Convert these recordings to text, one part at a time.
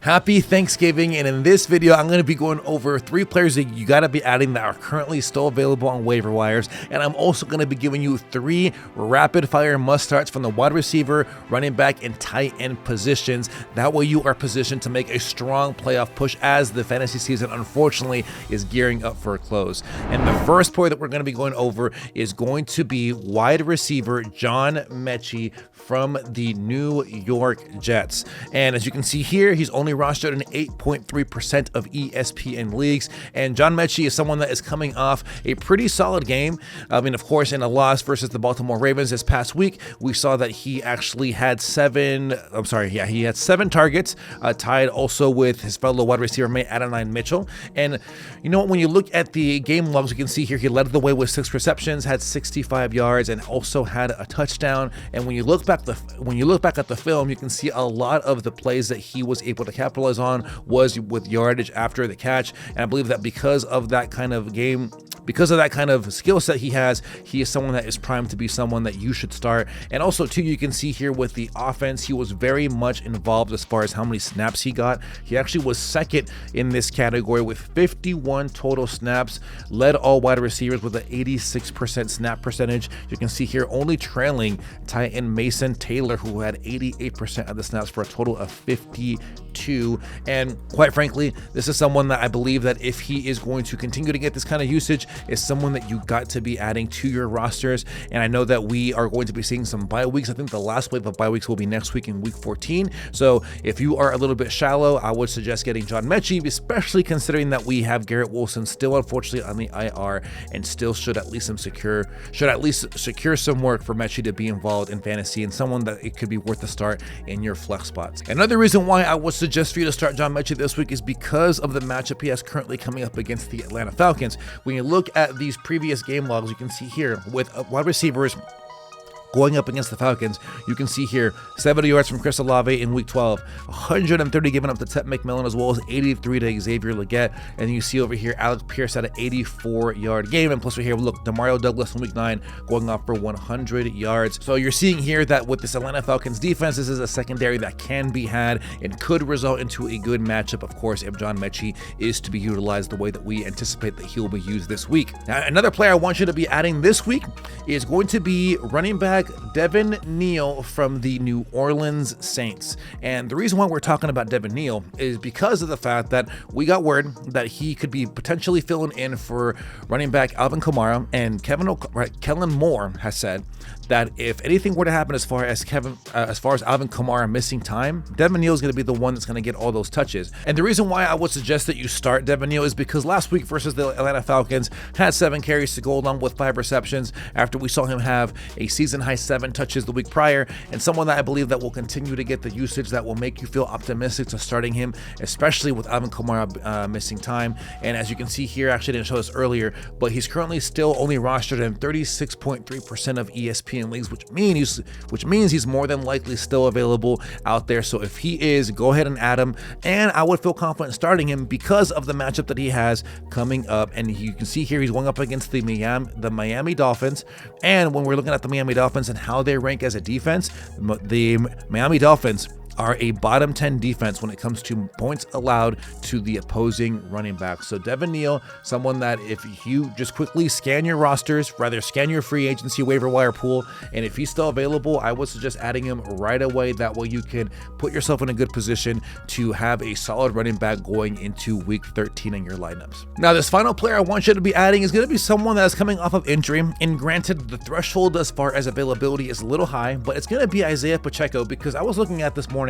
Happy Thanksgiving, and in this video I'm going to be going over 3 players that you got to be adding that are currently still available on waiver wires, and I'm also going to be giving you 3 rapid fire must starts from the wide receiver, running back, and tight end positions. That way you are positioned to make a strong playoff push as the fantasy season unfortunately is gearing up for a close. And the first player that we're going to be going over is going to be wide receiver John Metchie from the New York Jets. And as you can see here, he's only rostered in 8.3% of ESPN leagues, and John Metchie is someone that is coming off a pretty solid game. I mean, of course, in a loss versus the Baltimore Ravens this past week, we saw that he actually had 7 targets, tied also with his fellow wide receiver mate Adonai Mitchell. And you know what, when you look at the game logs, you can see here he led the way with 6 receptions, had 65 yards, and also had a touchdown. And when you look back at the film, you can see a lot of the plays that he was able to capitalize on was with yardage after the catch. And I believe that because of that kind of skill set he is someone that is primed to be someone that you should start. And also too, you can see here with the offense, he was very much involved as far as how many snaps he got. He actually was second in this category with 51 total snaps, led all wide receivers with an 86% snap percentage. You can see here only trailing tight end Mason Taylor, who had 88% of the snaps for a total of 52. And quite frankly, this is someone that I believe that if he is going to continue to get this kind of usage, is someone that you got to be adding to your rosters. And I know that we are going to be seeing some bye weeks. I think the last wave of bye weeks will be next week in week 14. So if you are a little bit shallow, I would suggest getting John Metchie, especially considering that we have Garrett Wilson still unfortunately on the IR and still should at least secure some work for Metchie to be involved in fantasy, and someone that it could be worth a start in your flex spots. Another reason why I would suggest for you to start John Metchie this week is because of the matchup he has currently coming up against the Atlanta Falcons. When you look at these previous game logs, you can see here with wide receivers going up against the Falcons, you can see here 70 yards from Chris Olave in week 12, 130 given up to Ted McMillan, as well as 83 to Xavier Legette. And then you see over here Alec Pierce had an 84-yard game. And plus we here, look, Demario Douglas in week 9 going off for 100 yards. So you're seeing here that with this Atlanta Falcons defense, this is a secondary that can be had and could result into a good matchup, of course, if John Metchie is to be utilized the way that we anticipate that he'll be used this week. Now, another player I want you to be adding this week is going to be running back Devin Neal from the New Orleans Saints. And the reason why we're talking about Devin Neal is because of the fact that we got word that he could be potentially filling in for running back Alvin Kamara, and Kellen Moore has said that if anything were to happen as far as Alvin Kamara missing time, Devin Neal is going to be the one that's going to get all those touches. And the reason why I would suggest that you start Devin Neal is because last week versus the Atlanta Falcons had 7 carries to go along with 5 receptions after we saw him have a season high 7 touches the week prior, and someone that I believe that will continue to get the usage that will make you feel optimistic to starting him, especially with Alvin Kamara missing time. And as you can see here, I actually didn't show this earlier, but he's currently still only rostered in 36.3% of ESPN leagues, which means he's more than likely still available out there. So if he is, go ahead and add him, and I would feel confident starting him because of the matchup that he has coming up. And you can see here he's going up against the Miami Dolphins, and when we're looking at the Miami Dolphins and how they rank as a defense, the Miami Dolphins are a bottom 10 defense when it comes to points allowed to the opposing running back. So Devin Neal, someone that if you just quickly scan your rosters, rather scan your free agency waiver wire pool, and if he's still available, I would suggest adding him right away. That way you can put yourself in a good position to have a solid running back going into week 13 in your lineups. Now, this final player I want you to be adding is going to be someone that is coming off of injury, and granted, the threshold as far as availability is a little high, but it's going to be Isaiah Pacheco, because I was looking at this morning,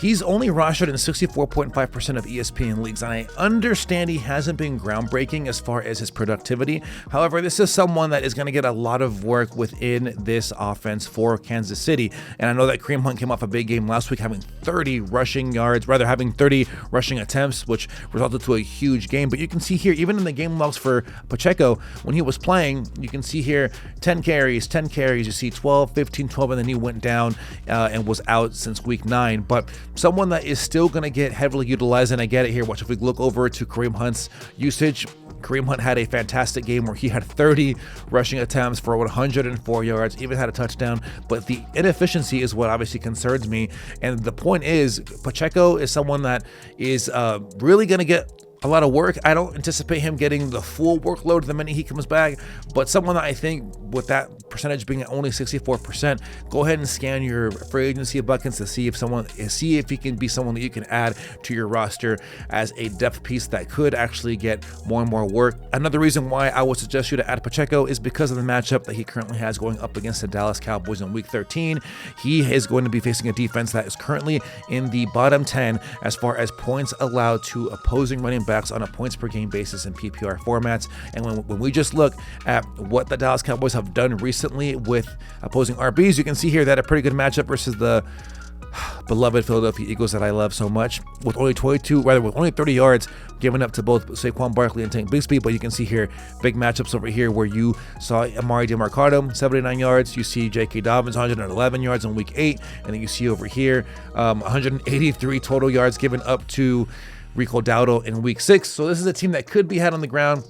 he's only rostered in 64.5% of ESPN leagues, and I understand he hasn't been groundbreaking as far as his productivity. However, this is someone that is going to get a lot of work within this offense for Kansas City. And I know that Kareem Hunt came off a big game last week, having 30 rushing attempts, which resulted to a huge game. But you can see here, even in the game logs for Pacheco, when he was playing, you can see here 10 carries, you see 12, 15, 12, and then he went down and was out since week 9. But someone that is still going to get heavily utilized, and I get it here. Watch, if we look over to Kareem Hunt's usage, Kareem Hunt had a fantastic game where he had 30 rushing attempts for 104 yards, even had a touchdown, but the inefficiency is what obviously concerns me. And the point is, Pacheco is someone that is really going to get a lot of work. I don't anticipate him getting the full workload the minute he comes back, but someone that I think with that percentage being at only 64%, go ahead and scan your free agency buckets to see if he can be someone that you can add to your roster as a depth piece that could actually get more and more work. Another reason why I would suggest you to add Pacheco is because of the matchup that he currently has going up against the Dallas Cowboys in week 13. He is going to be facing a defense that is currently in the bottom 10 as far as points allowed to opposing running backs on a points per game basis in PPR formats. And when we just look at what the Dallas Cowboys have done recently with opposing RBs, you can see here that a pretty good matchup versus the beloved Philadelphia Eagles that I love so much, with only 30 yards given up to both Saquon Barkley and Tank Bigsby. But you can see here big matchups over here where you saw Amari DeMarcado 79 yards, you see J.K. Dobbins 111 yards in week 8, and then you see over here 183 total yards given up to Rico Dowdle in week 6. So this is a team that could be had on the ground.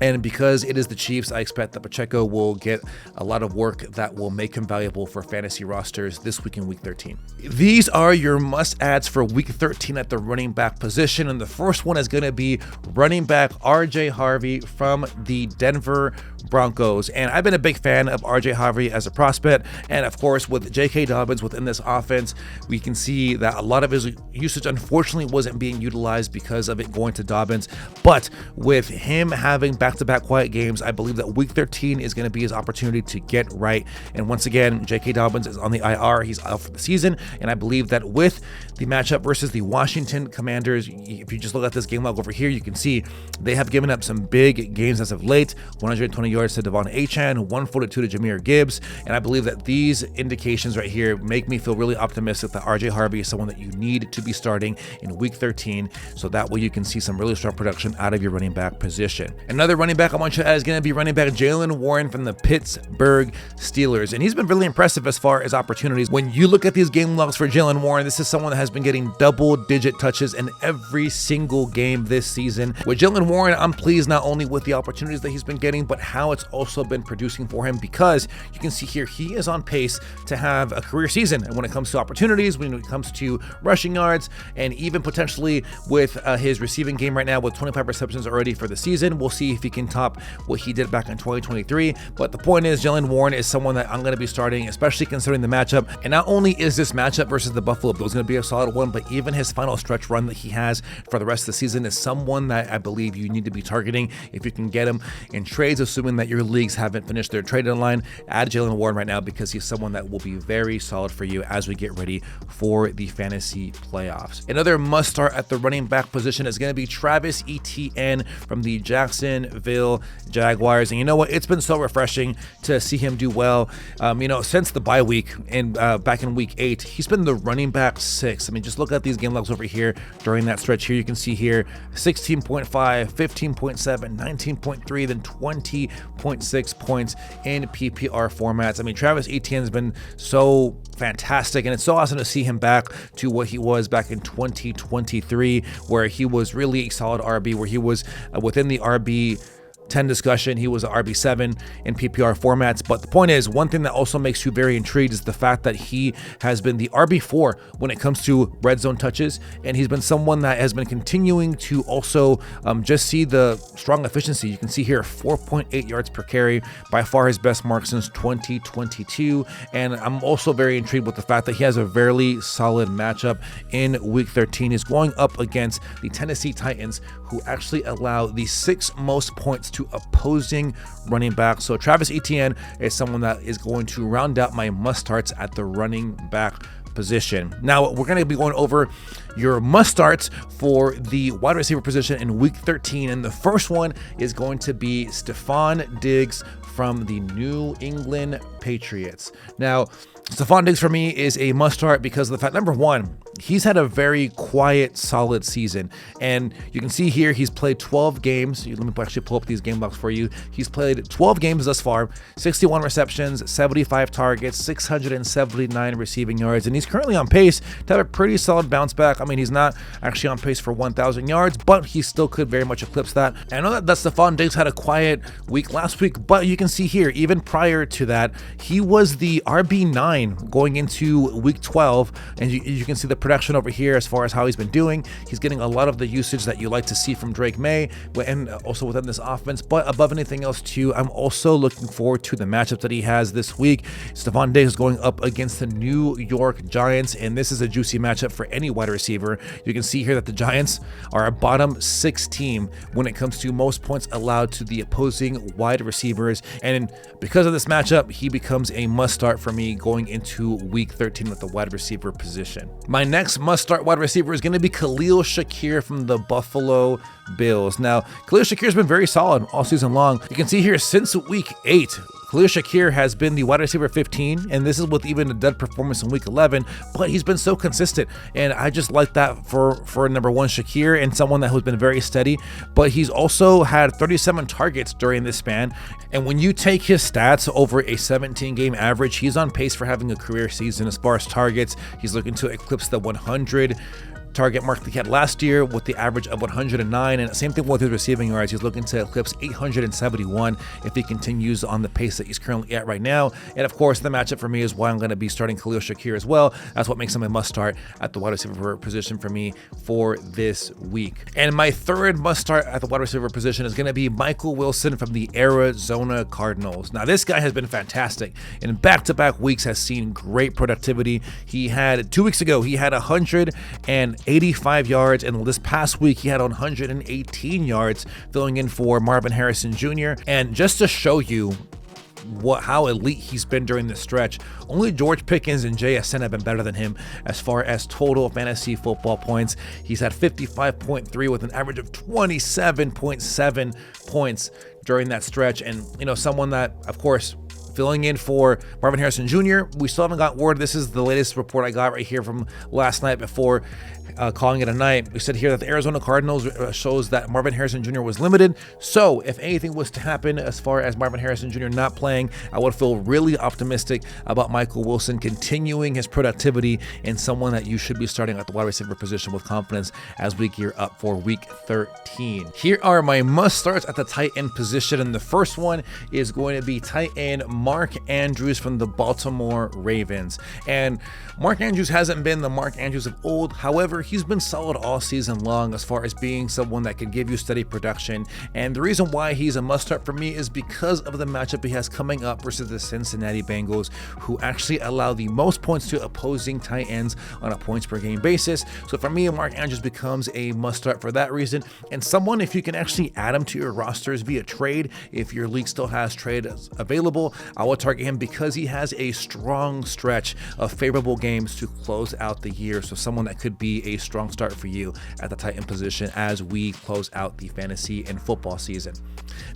And because it is the Chiefs, I expect that Pacheco will get a lot of work that will make him valuable for fantasy rosters this week in week 13. These are your must-adds for week 13 at the running back position. And the first one is going to be running back RJ Harvey from the Denver Broncos. And I've been a big fan of RJ Harvey as a prospect. And of course, with J.K. Dobbins within this offense, we can see that a lot of his usage unfortunately wasn't being utilized because of it going to Dobbins. But with him having back-to-back quiet games, I believe that week 13 is going to be his opportunity to get right. And once again, J.K. Dobbins is on the IR. He's out for the season. And I believe that with the matchup versus the Washington Commanders, if you just look at this game log over here, you can see they have given up some big games as of late. 120 yards to Devon Achane, 142 to Jahmyr Gibbs. And I believe that these indications right here make me feel really optimistic that RJ Harvey is someone that you need to be starting in week 13. So that way you can see some really strong production out of your running back position. Another running back I want you to add is going to be running back Jaylen Warren from the Pittsburgh Steelers. And he's been really impressive as far as opportunities. When you look at these game logs for Jaylen Warren, this is someone that has been getting double-digit touches in every single game this season. With Jaylen Warren, I'm pleased not only with the opportunities that he's been getting, but how it's also been producing for him, because you can see here he is on pace to have a career season. And when it comes to opportunities, when it comes to rushing yards, and even potentially with his receiving game right now with 25 receptions already for the season, we'll see if he can top what he did back in 2023. But the point is, Jaylen Warren is someone that I'm going to be starting, especially considering the matchup. And not only is this matchup versus the Buffalo Bills going to be a solid one, but even his final stretch run that he has for the rest of the season is someone that I believe you need to be targeting if you can get him in trades, assuming that your leagues haven't finished their trade deadline. Add Jaylen Warren right now because he's someone that will be very solid for you as we get ready for the fantasy playoffs. Another must start at the running back position is going to be Travis Etienne from the Jacksonville Jaguars. And you know what? It's been so refreshing to see him do well. Since the bye week and back in week 8, he's been the running back 6. I mean, just look at these game logs over here during that stretch here. You can see here 16.5, 15.7, 19.3, then 20.6 points in PPR formats. I mean, Travis Etienne has been so fantastic, and it's so awesome to see him back to what he was back in 2023, where he was really a solid RB, where he was within the RB 10 discussion. He was an RB7 in PPR formats. But the point is, one thing that also makes you very intrigued is the fact that he has been the RB4 when it comes to red zone touches. And he's been someone that has been continuing to also just see the strong efficiency. You can see here 4.8 yards per carry, by far his best mark since 2022. And I'm also very intrigued with the fact that he has a very solid matchup in week 13. He's going up against the Tennessee Titans, who actually allow the 6th most points to opposing running backs. So Travis Etienne is someone that is going to round out my must-starts at the running back position. Now, we're going to be going over your must-starts for the wide receiver position in week 13. And the first one is going to be Stephon Diggs from the New England Patriots. Now, Stephon Diggs for me is a must-start because of the fact, number one, he's had a very quiet, solid season. And you can see here, he's played 12 games. Let me actually pull up these game logs for you. He's played 12 games thus far, 61 receptions, 75 targets, 679 receiving yards. And he's currently on pace to have a pretty solid bounce back. I mean, he's not actually on pace for 1,000 yards, but he still could very much eclipse that. And I know that Stephon Diggs had a quiet week last week, but you can see here, even prior to that, he was the RB9 going into week 12. And you can see the production over here as far as how he's been doing. He's getting a lot of the usage that you like to see from Drake May and also within this offense. But above anything else too, I'm also looking forward to the matchups that he has this week. Stephon Diggs is going up against the New York Giants, and this is a juicy matchup for any wide receiver. You can see here that the Giants are a bottom 6 team when it comes to most points allowed to the opposing wide receivers. And because of this matchup, he becomes a must start for me going into week 13 with the wide receiver position. My next must start wide receiver is going to be Khalil Shakir from the Buffalo Bills. Now, Khalil Shakir has been very solid all season long. You can see here since week 8, Khalil Shakir has been the wide receiver 15, and this is with even a dud performance in week 11, but he's been so consistent, and I just like that for number one Shakir, and someone that has been very steady. But he's also had 37 targets during this span, and when you take his stats over a 17-game average, he's on pace for having a career season as far as targets. He's looking to eclipse the 100 target mark that he had last year with the average of 109, and same thing with his receiving yards. He's looking to eclipse 871 if he continues on the pace that he's currently at right now. And of course, the matchup for me is why I'm going to be starting Khalil Shakir as well. That's what makes him a must start at the wide receiver position for me for this week. And my third must start at the wide receiver position is going to be Michael Wilson from the Arizona Cardinals. Now, this guy has been fantastic. In back-to-back weeks has seen great productivity. He had 2 weeks ago, he had 185 yards, and this past week he had 118 yards, filling in for Marvin Harrison Jr. And just to show you how elite he's been during this stretch, only George Pickens and JSN have been better than him as far as total fantasy football points. He's had 55.3 with an average of 27.7 points during that stretch. And you know, someone that, of course, filling in for Marvin Harrison Jr. We still haven't got word. This is the latest report I got right here from last night before calling it a night. We said here that the Arizona Cardinals shows that Marvin Harrison Jr. was limited. So if anything was to happen as far as Marvin Harrison Jr. not playing, I would feel really optimistic about Michael Wilson continuing his productivity and someone that you should be starting at the wide receiver position with confidence as we gear up for week 13. Here are my must starts at the tight end position. And the first one is going to be tight end Mark Andrews from the Baltimore Ravens. And Mark Andrews hasn't been the Mark Andrews of old. However, he's been solid all season long as far as being someone that can give you steady production. And the reason why he's a must start for me is because of the matchup he has coming up versus the Cincinnati Bengals, who actually allow the most points to opposing tight ends on a points per game basis. So for me, Mark Andrews becomes a must start for that reason. And someone, if you can actually add him to your rosters via trade, if your league still has trades available, I will target him because he has a strong stretch of favorable games to close out the year. So someone that could be a strong start for you at the tight end position as we close out the fantasy and football season.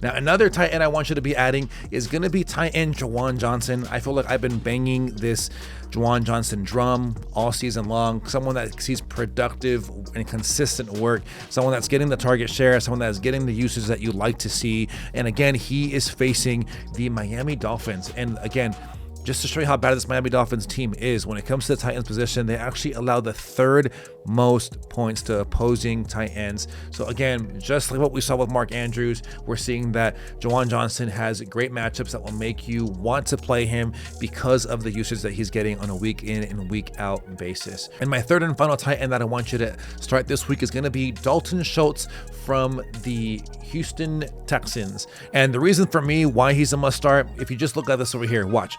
Now, another tight end I want you to be adding is going to be tight end Juwan Johnson. I feel like I've been banging this Juwan Johnson drum all season long. Someone that sees productive and consistent work, someone that's getting the target share, someone that's getting the usage that you like to see. And again, he is facing the Miami Dolphins. And again, just to show you how bad this Miami Dolphins team is, when it comes to the tight ends position, they actually allow the third most points to opposing tight ends. So again, just like what we saw with Mark Andrews, we're seeing that Juwan Johnson has great matchups that will make you want to play him because of the usage that he's getting on a week in and week out basis. And my third and final tight end that I want you to start this week is going to be Dalton Schultz from the Houston Texans. And the reason for me why he's a must start, if you just look at this over here, watch.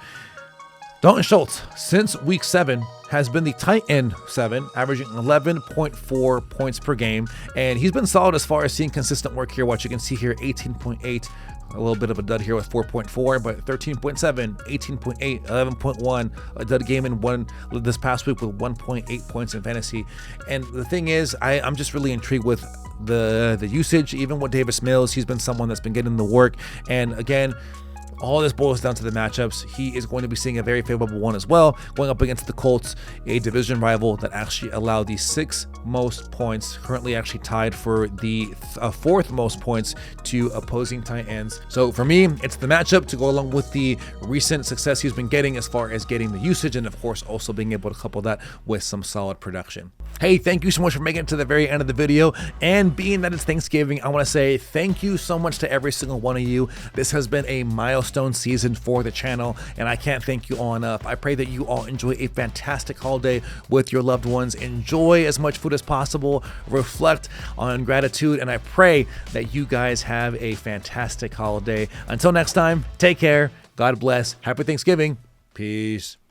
Dalton Schultz, since week 7, has been the tight end 7, averaging 11.4 points per game. And he's been solid as far as seeing consistent work here. What you can see here, 18.8, a little bit of a dud here with 4.4, but 13.7, 18.8, 11.1, a dud game in one this past week with 1.8 points in fantasy. And the thing is, I'm just really intrigued with the usage. Even with Davis Mills, he's been someone that's been getting the work. And again, All this boils down to the matchups. He is going to be seeing a very favorable one as well, going up against the Colts, a division rival that actually allowed the 6th most points, currently actually tied for the 4th most points to opposing tight ends. So for me, it's the matchup to go along with the recent success he's been getting as far as getting the usage, and of course also being able to couple that with some solid production. Hey, thank you so much for making it to the very end of the video, and being that it's Thanksgiving, I want to say thank you so much to every single one of you. This has been a milestone season for the channel, and I can't thank you all enough. I pray that you all enjoy a fantastic holiday with your loved ones. Enjoy as much food as possible, reflect on gratitude, and I pray that you guys have a fantastic holiday. Until next time, take care, God bless, happy Thanksgiving, peace.